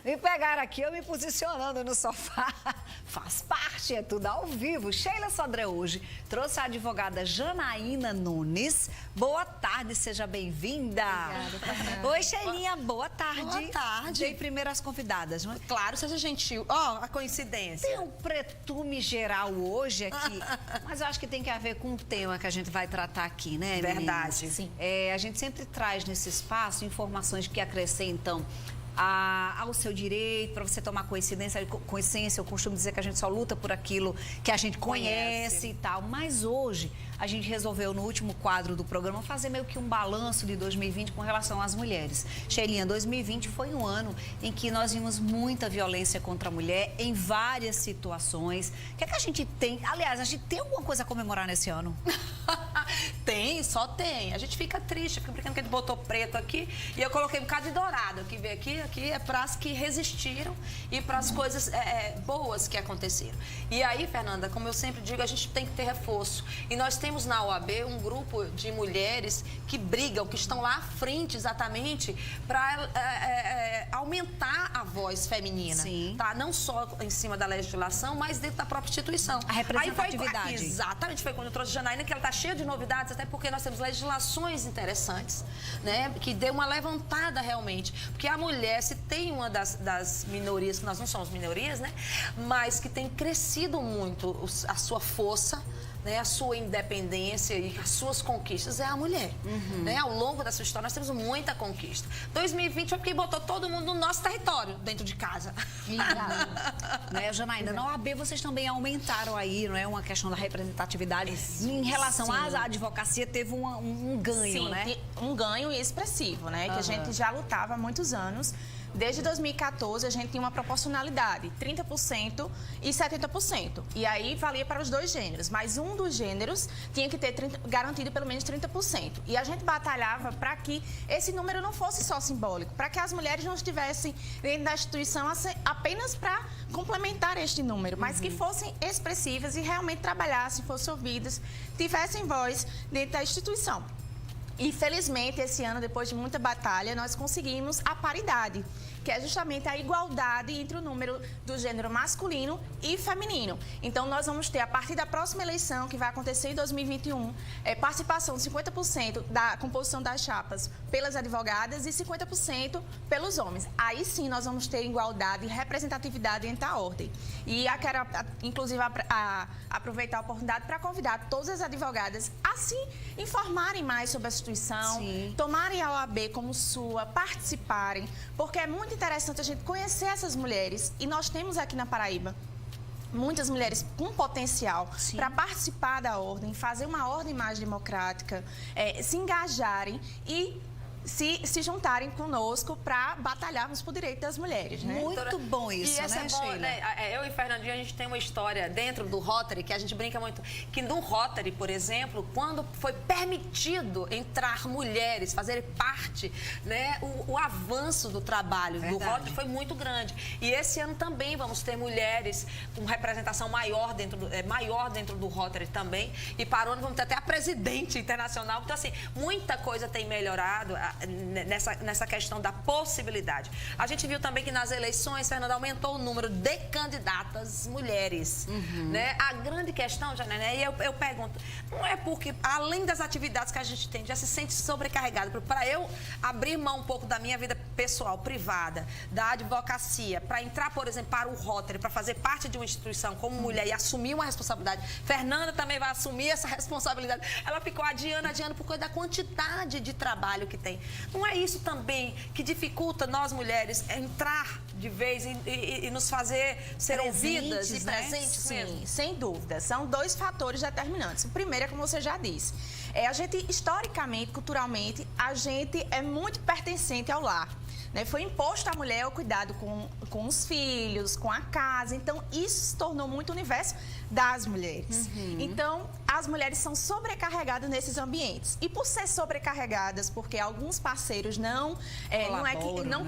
Me pegaram aqui, eu me posicionando no sofá. Faz parte, é tudo ao vivo. Sheila Sodré hoje trouxe a advogada Janaína Nunes. Boa tarde, seja bem-vinda. Obrigada. Oi, Sheilinha, boa tarde. Boa tarde. Dei primeiro as convidadas, não é? Claro, seja gentil. Ó, a coincidência. Tem um pretume geral hoje aqui, mas eu acho que tem que ver com o tema que a gente vai tratar aqui, né, meninas? Verdade. Sim. A gente sempre traz nesse espaço informações que acrescentam ao seu direito, para você tomar consciência. Eu costumo dizer que a gente só luta por aquilo que a gente conhece e tal. Mas hoje a gente resolveu, no último quadro do programa, fazer meio que um balanço de 2020 com relação às mulheres. Sheilinha, 2020 foi um ano em que nós vimos muita violência contra a mulher em várias situações. O que é que a gente tem? Aliás, a gente tem alguma coisa a comemorar nesse ano? Tem, só tem. A gente fica triste, fica brincando que ele botou preto aqui e eu coloquei um bocado de dourado. Aqui, vê aqui é para as que resistiram e para as coisas boas que aconteceram. E aí, Fernanda, como eu sempre digo, a gente tem que ter reforço. E nós temos na OAB um grupo de mulheres que brigam, que estão lá à frente exatamente para aumentar a voz feminina. Sim. Tá? Não só em cima da legislação, mas dentro da própria instituição. A representatividade. Exatamente, foi quando eu trouxe a Janaína, que ela está cheia de novidades, até porque nós temos legislações interessantes, né? Que deu uma levantada realmente. Porque a mulher, se tem uma das minorias, que nós não somos minorias, né? Mas que tem crescido muito a sua força, né, a sua independência e as suas conquistas é a mulher. Né? Ao longo da sua história, nós temos muita conquista. 2020 foi porque botou todo mundo no nosso território, dentro de casa. Né, Janaína, na OAB vocês também aumentaram aí, não é, uma questão da representatividade. Em relação à advocacia, teve um ganho, Sim, né? Um ganho expressivo, né? Que a gente já lutava há muitos anos. Desde 2014, a gente tinha uma proporcionalidade, 30% e 70%. E aí valia para os dois gêneros, mas um dos gêneros tinha que ter garantido pelo menos 30%. E a gente batalhava para que esse número não fosse só simbólico, para que as mulheres não estivessem dentro da instituição apenas para complementar este número, mas que fossem expressivas e realmente trabalhassem, fossem ouvidas, tivessem voz dentro da instituição. E, felizmente, esse ano, depois de muita batalha, nós conseguimos a paridade, que é justamente a igualdade entre o número do gênero masculino e feminino. Então, nós vamos ter, a partir da próxima eleição, que vai acontecer em 2021, participação de 50% da composição das chapas pelas advogadas e 50% pelos homens. Aí sim, nós vamos ter igualdade e representatividade entre a ordem. E eu quero, inclusive, aproveitar a oportunidade para convidar todas as advogadas a se informarem mais sobre a instituição, tomarem a OAB como sua, participarem, porque é muito interessante a gente conhecer essas mulheres. E nós temos aqui na Paraíba muitas mulheres com potencial para participar da ordem, fazer uma ordem mais democrática, se engajarem e se juntarem conosco para batalharmos por direito das mulheres, né? Muito bom isso, né, Sheila? Sheila? Eu e Fernandinha, a gente tem uma história dentro do Rotary, que a gente brinca muito, que no Rotary, por exemplo, quando foi permitido entrar mulheres, fazerem parte, né, o avanço do trabalho do Rotary foi muito grande. E esse ano também vamos ter mulheres com representação maior dentro do Rotary também. E para o ano vamos ter até a presidente internacional. Então, assim, muita coisa tem melhorado nessa questão da possibilidade. A gente viu também que nas eleições, Fernanda, aumentou o número de candidatas mulheres. Né? A grande questão, Janaína, e eu pergunto, não é porque, além das atividades que a gente tem, já se sente sobrecarregada, para eu abrir mão um pouco da minha vida pessoal, privada, da advocacia, para entrar, por exemplo, para o Rotary, para fazer parte de uma instituição como mulher e assumir uma responsabilidade. Fernanda também vai assumir essa responsabilidade. Ela ficou adiando por causa da quantidade de trabalho que tem. Não é isso também que dificulta nós mulheres entrar de vez e nos fazer ser ouvidas e presentes, Sim, mesmo? sem dúvida. São dois fatores determinantes. O primeiro é, como você já disse, a gente, historicamente, culturalmente, a gente é muito pertencente ao lar. Né? Foi imposto à mulher o cuidado com os filhos, com a casa. Então, isso se tornou muito o universo das mulheres. Então, as mulheres são sobrecarregadas nesses ambientes. E por ser sobrecarregadas, porque alguns parceiros não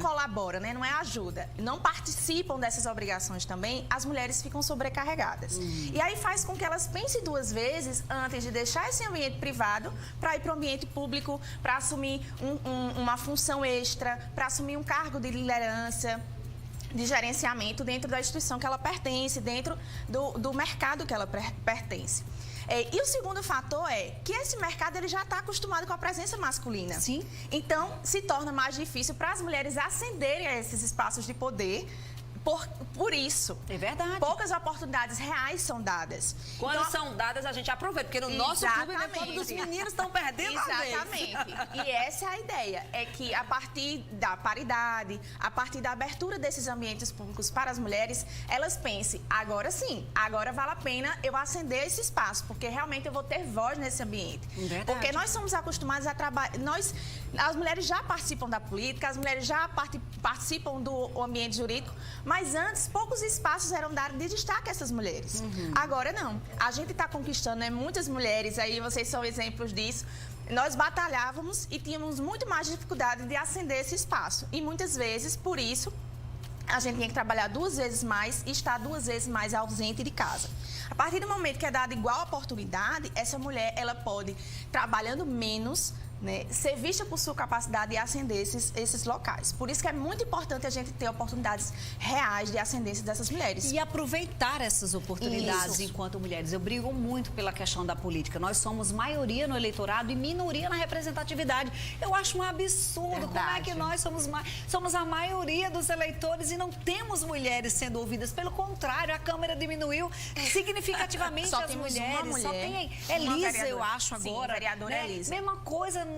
colaboram, né? Não é ajuda, não participam dessas obrigações também, as mulheres ficam sobrecarregadas. E aí faz com que elas pensem duas vezes antes de deixar esse ambiente privado para ir para o ambiente público, para assumir uma função extra, para assumir um cargo de liderança. de gerenciamento dentro da instituição que ela pertence, dentro do mercado que ela pertence. E o segundo fator é que esse mercado ele já está acostumado com a presença masculina. Sim. Então, se torna mais difícil para as mulheres ascenderem a esses espaços de poder. Por isso, é verdade. Poucas oportunidades reais são dadas. Quando são dadas, a gente aproveita, porque no nosso clube, né, quando os meninos estão perdendo a vez. Exatamente. E essa é a ideia, é que a partir da paridade, a partir da abertura desses ambientes públicos para as mulheres, elas pensem, agora sim, agora vale a pena eu ascender esse espaço, porque realmente eu vou ter voz nesse ambiente. Verdade. Porque nós somos acostumados a trabalhar, as mulheres já participam da política, as mulheres já participam do ambiente jurídico, mas antes, poucos espaços eram dados de destaque a essas mulheres. Agora, não. A gente está conquistando, né? Muitas mulheres, aí vocês são exemplos disso. Nós batalhávamos e tínhamos muito mais dificuldade de ascender esse espaço. E muitas vezes, por isso, a gente tinha que trabalhar 2 vezes mais e estar 2 vezes mais ausente de casa. A partir do momento que é dada igual oportunidade, essa mulher, ela pode, trabalhando menos, né, ser vista por sua capacidade de ascender esses locais. Por isso que é muito importante a gente ter oportunidades reais de ascendência dessas mulheres. E aproveitar essas oportunidades enquanto mulheres. Eu brigo muito pela questão da política. Nós somos maioria no eleitorado e minoria na representatividade. Eu acho um absurdo. Verdade. Como é que nós somos a maioria dos eleitores e não temos mulheres sendo ouvidas? Pelo contrário, a Câmara diminuiu significativamente Só as temos mulheres. uma mulher, só tem uma Elisa, vereadora. eu acho, agora. Sim, vereadora Elisa. Mesma coisa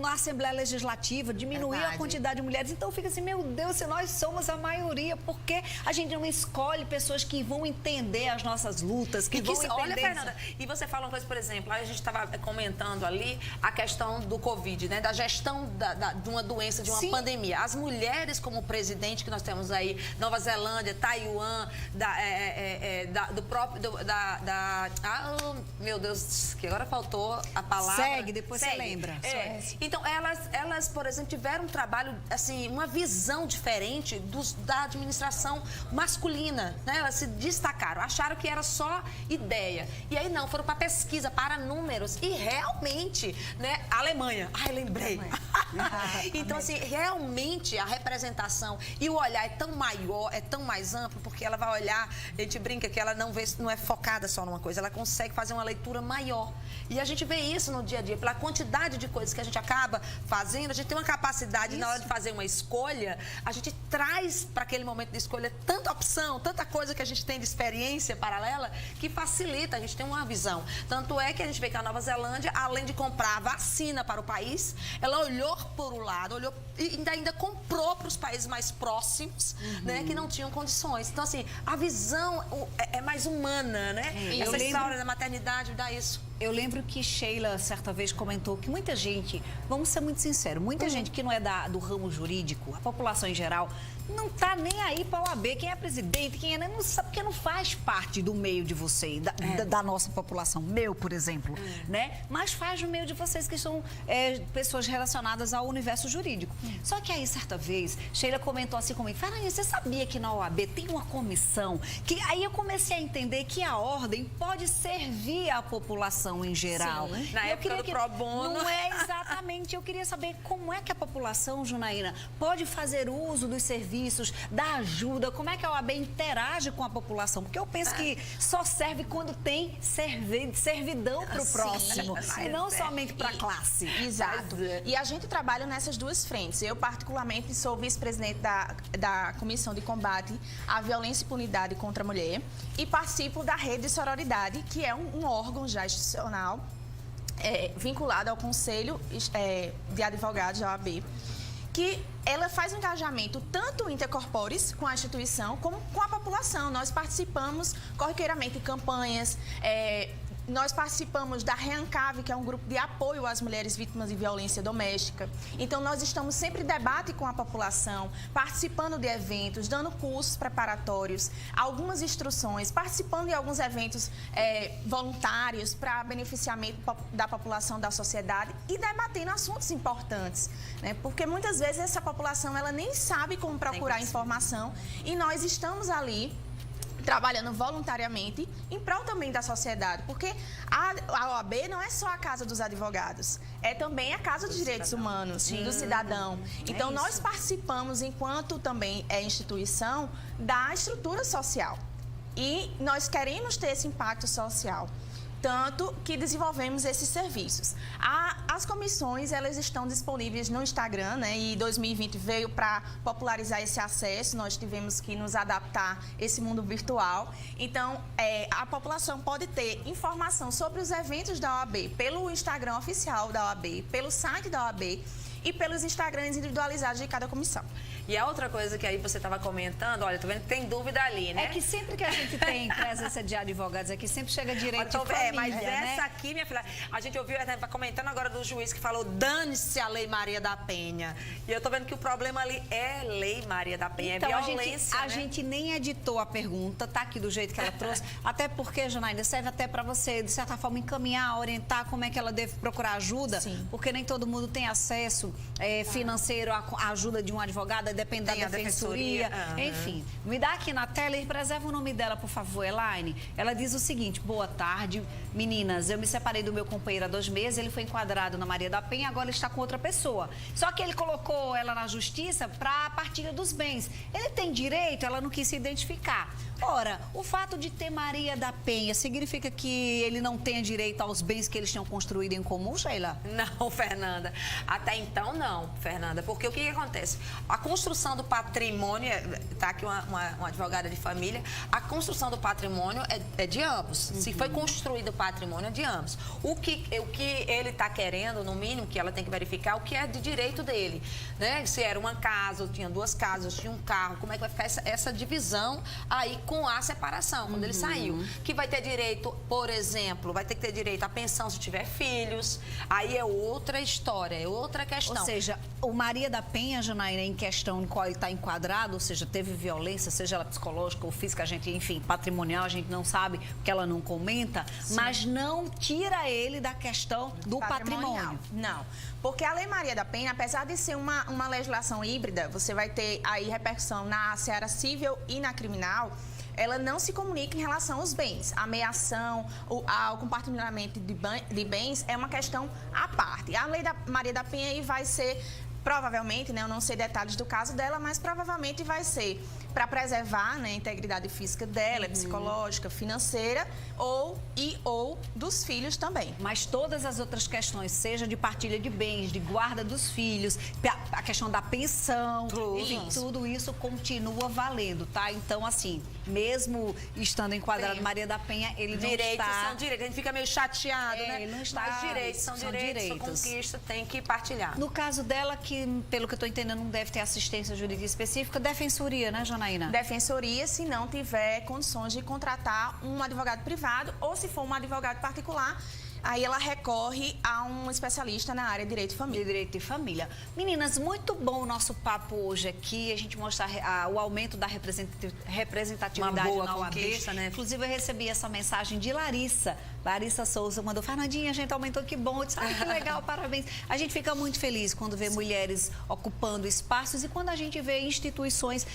na Assembleia Legislativa, diminuir a quantidade de mulheres. Então fica assim, meu Deus, se nós somos a maioria, por que a gente não escolhe pessoas que vão entender as nossas lutas, que vão entender... Olha, Fernanda, e você fala uma coisa, por exemplo, a gente estava comentando ali a questão do Covid, né? Da gestão de uma doença, de uma pandemia. As mulheres como presidente que nós temos aí, Nova Zelândia, Taiwan, meu Deus, que agora faltou a palavra. Segue, depois você lembra. Então, elas, por exemplo, tiveram um trabalho, assim, uma visão diferente da administração masculina, né? Elas se destacaram, acharam que era só ideia. E aí, não, foram para pesquisa, para números. E realmente, né? Alemanha. Ai, lembrei. Então, assim, realmente a representação e o olhar é tão maior, é tão mais amplo, porque ela vai olhar, a gente brinca que ela não é focada só numa coisa, ela consegue fazer uma leitura maior. E a gente vê isso no dia a dia, pela quantidade de coisas que a gente acaba fazendo, a gente tem uma capacidade, na hora de fazer uma escolha, a gente traz para aquele momento de escolha tanta opção, tanta coisa que a gente tem de experiência paralela, que facilita, a gente tem uma visão. Tanto é que a gente vê que a Nova Zelândia, além de comprar a vacina para o país, ela olhou por um lado, olhou e ainda comprou para os países mais próximos, né, que não tinham condições. Então, assim, a visão é mais humana, né? Essa história da maternidade dá isso. Eu lembro que Sheila, certa vez, comentou que muita gente, vamos ser muito sinceros, muita gente que não é do ramo jurídico, a população em geral, não tá nem aí para a OAB, quem é presidente, quem é, não sabe, porque não faz parte do meio de vocês, da nossa população, meu, por exemplo, né? Mas faz no meio de vocês que são pessoas relacionadas ao universo jurídico. Só que aí, certa vez, Sheila comentou assim comigo, Fernanda, você sabia que na OAB tem uma comissão, que aí eu comecei a entender que a ordem pode servir à população em geral. Sim, na época do pro bono. Não é exatamente, eu queria saber como é que a população, Junaína, pode fazer uso dos serviços, da ajuda, como é que a OAB interage com a população, porque eu penso que só serve quando tem servidão para o próximo, e não somente para a classe. Exato. E a gente trabalha nessas duas frentes. Eu, particularmente, sou vice-presidente da Comissão de Combate à Violência e Impunidade contra a Mulher e participo da Rede de Sororidade, que é um órgão já institucional vinculado ao Conselho de Advogados da OAB, que ela faz um engajamento tanto intercorpóreos com a instituição como com a população. Nós participamos corriqueiramente em campanhas, nós participamos da REANCAV, que é um grupo de apoio às mulheres vítimas de violência doméstica. Então, nós estamos sempre em debate com a população, participando de eventos, dando cursos preparatórios, algumas instruções, participando de alguns eventos voluntários para beneficiamento da população, da sociedade e debatendo assuntos importantes, né? Porque muitas vezes essa população ela nem sabe como procurar informação e nós estamos ali trabalhando voluntariamente em prol também da sociedade, porque a OAB não é só a casa dos advogados, é também a casa dos direitos humanos, do cidadão. Então, nós participamos, enquanto também é instituição, da estrutura social. E nós queremos ter esse impacto social. Tanto que desenvolvemos esses serviços. As comissões, elas estão disponíveis no Instagram, né? E 2020 veio para popularizar esse acesso, nós tivemos que nos adaptar a esse mundo virtual. Então, a população pode ter informação sobre os eventos da OAB pelo Instagram oficial da OAB, pelo site da OAB e pelos Instagrams individualizados de cada comissão. E a outra coisa que aí você estava comentando, olha, tô vendo que tem dúvida ali, né? É que sempre que a gente tem presença de advogados aqui, sempre chega direito de família, mas né? essa aqui, minha filha, a gente ouviu, tá comentando agora do juiz que falou, dane-se a Lei Maria da Penha. E eu tô vendo que o problema ali é Lei Maria da Penha, Então, é violência, a gente nem editou a pergunta, tá aqui do jeito que ela trouxe, até porque, Janaína, serve até para você, de certa forma, encaminhar, orientar como é que ela deve procurar ajuda, Sim. porque nem todo mundo tem acesso financeiro à ajuda de um advogado, depende da defensoria. Enfim, me dá aqui na tela e preserva o nome dela, por favor, Elaine. Ela diz o seguinte: boa tarde, meninas, eu me separei do meu companheiro há 2 meses, ele foi enquadrado na Maria da Penha, agora ele está com outra pessoa. Só que ele colocou ela na justiça para a partilha dos bens. Ele tem direito, ela não quis se identificar. Ora, o fato de ter Maria da Penha significa que ele não tenha direito aos bens que eles tinham construído em comum, Sheila? Não, Fernanda. Até então, não, Fernanda. Porque o que acontece? A construção do patrimônio, tá aqui uma advogada de família, a construção do patrimônio é de ambos. Se foi construído o patrimônio, é de ambos. O que ele está querendo, no mínimo, que ela tem que verificar, o que é de direito dele. Né? Se era uma casa, ou tinha 2 casas, tinha um carro, como é que vai ficar essa divisão aí com a separação, quando ele saiu. Que vai ter direito, por exemplo, vai ter que ter direito à pensão se tiver filhos. Aí é outra história, é outra questão. Ou seja, o Maria da Penha, Janaína, em questão em qual ele está enquadrado, ou seja, teve violência, seja ela psicológica ou física, a gente, enfim, patrimonial, a gente não sabe, porque ela não comenta, sim, mas não tira ele da questão do patrimônio. Não, porque a Lei Maria da Penha, apesar de ser uma legislação híbrida, você vai ter aí repercussão na seara civil e na criminal, ela não se comunica em relação aos bens. A meação, ao compartilhamento de bens é uma questão à parte. A Lei da Maria da Penha aí vai ser, provavelmente, né, eu não sei detalhes do caso dela, mas provavelmente vai ser para preservar, né, a integridade física dela, psicológica, financeira ou dos filhos também. Mas todas as outras questões, seja de partilha de bens, de guarda dos filhos, a questão da pensão, enfim, tudo isso continua valendo, tá? Então, assim, mesmo estando enquadrado Maria da Penha, ele não está... São direitos, a gente fica meio chateado, né? Ele não está... Mas direitos são direitos, sua conquista tem que partilhar. No caso dela, que, pelo que eu estou entendendo, não deve ter assistência jurídica específica, defensoria, né, Janaína? Defensoria, se não tiver condições de contratar um advogado privado ou se for um advogado particular, aí ela recorre a um especialista na área de direito de família. Direito de família. Meninas, muito bom o nosso papo hoje aqui, a gente mostrar o aumento da representatividade uma boa na OAB. Conquista, né? Inclusive, eu recebi essa mensagem de Larissa Souza, mandou: Fernandinha, a gente aumentou, que bom. Eu disse: ai, que legal, parabéns. A gente fica muito feliz quando vê mulheres ocupando espaços e quando a gente vê instituições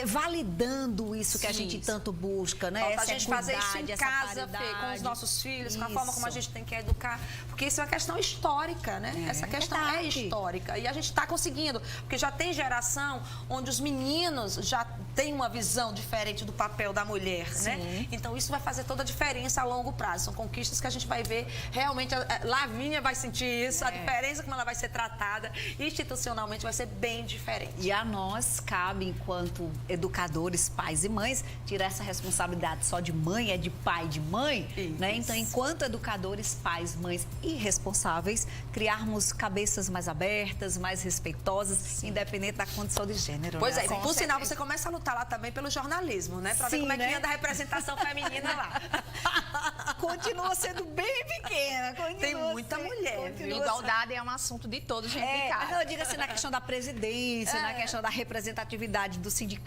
validando isso que a gente tanto busca, né? Falta a gente fazer isso em casa, Fê, com os nossos filhos, com a forma como a gente tem que educar, porque isso é uma questão histórica, né? Essa questão é histórica e a gente está conseguindo, porque já tem geração onde os meninos já têm uma visão diferente do papel da mulher, né? Então isso vai fazer toda a diferença a longo prazo. São conquistas que a gente vai ver realmente, a Lavínia vai sentir isso, a diferença como ela vai ser tratada institucionalmente vai ser bem diferente. E a nós cabe, enquanto educadores, pais e mães, tirar essa responsabilidade só de mãe, de pai, de mãe, né? Então, enquanto educadores, pais, mães e responsáveis, criarmos cabeças mais abertas, mais respeitosas, independente da condição de gênero. Pois né? é, por sinal, você começa a lutar lá também pelo jornalismo, né? Pra ver como é que anda a representação feminina lá. Continua sendo bem pequena. Tem muita mulher. Igualdade é um assunto de todos, gente, de casa. Não, eu digo assim, na questão da presidência, na questão da representatividade do sindicato,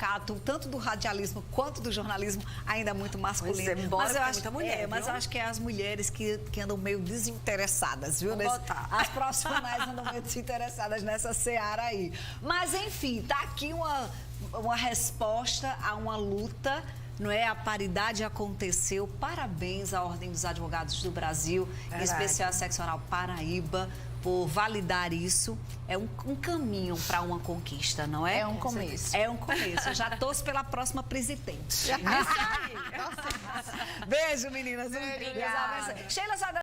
tanto do radialismo quanto do jornalismo, ainda muito masculino. Embora mas eu acho, muita mulher, mas eu acho que é as mulheres que andam meio desinteressadas, viu? As profissionais andam meio desinteressadas nessa seara aí. Mas, enfim, tá aqui uma resposta a uma luta não é? A paridade aconteceu. Parabéns à Ordem dos Advogados do Brasil, em especial a Seccional Paraíba, por validar isso. É um caminho para uma conquista, não é? É um começo. É um começo. Eu já torço pela próxima presidente. Isso aí. Beijo, meninas. Obrigada. Sheila,